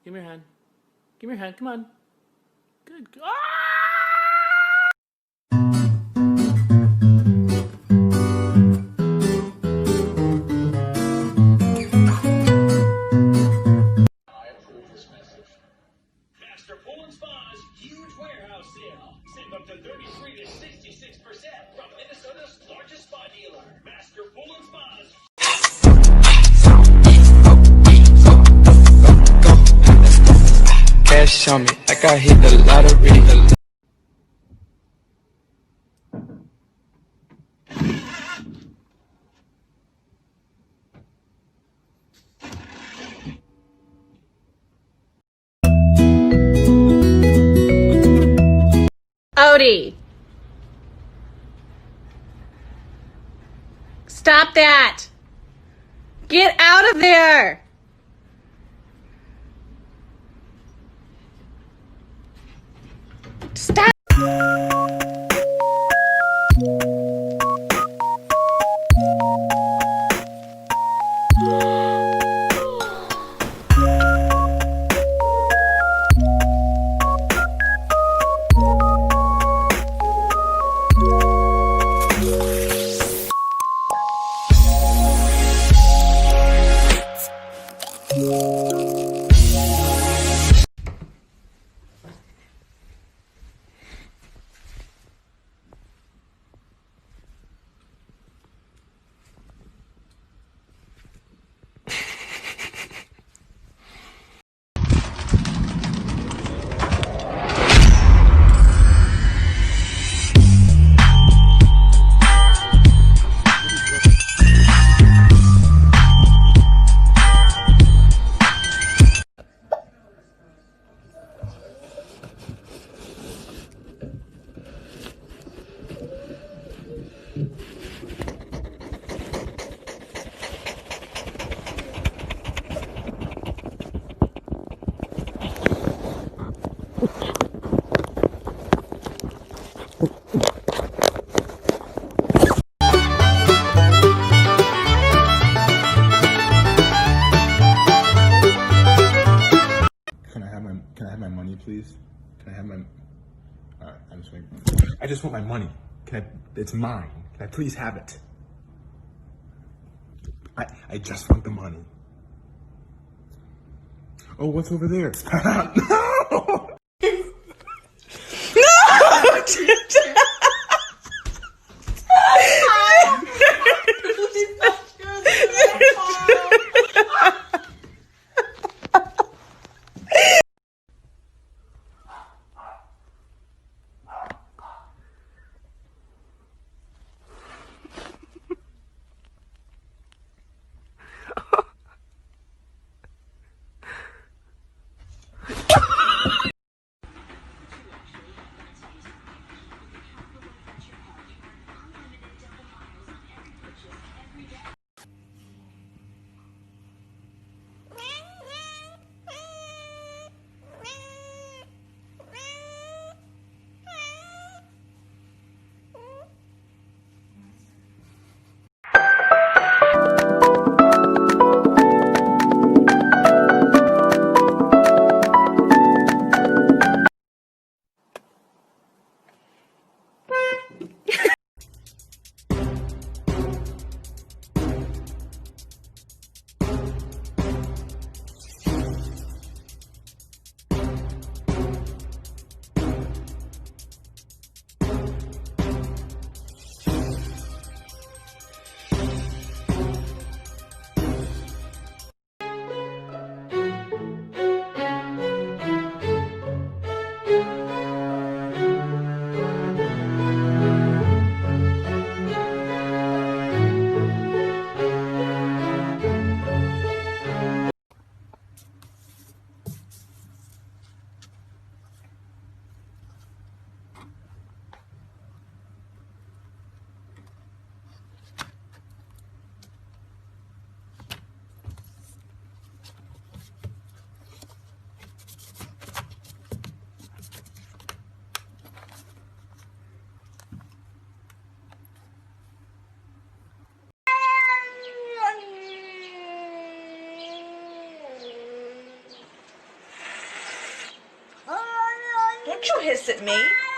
Give me your hand. Give me your hand. Come on. Good. Ah! Huge warehouse sale. Save up to 33 to 66% from Minnesota's largest spa dealer, Master Pool and Spas. Cash on me like I hit the lottery. Odie, stop that. Get out of there. Stop. Can I have my money, please? Can I have my? I'm just waiting. I just want my money. It's mine. Can I please have it? I just want the money. Oh, what's over there? No! you hiss at me?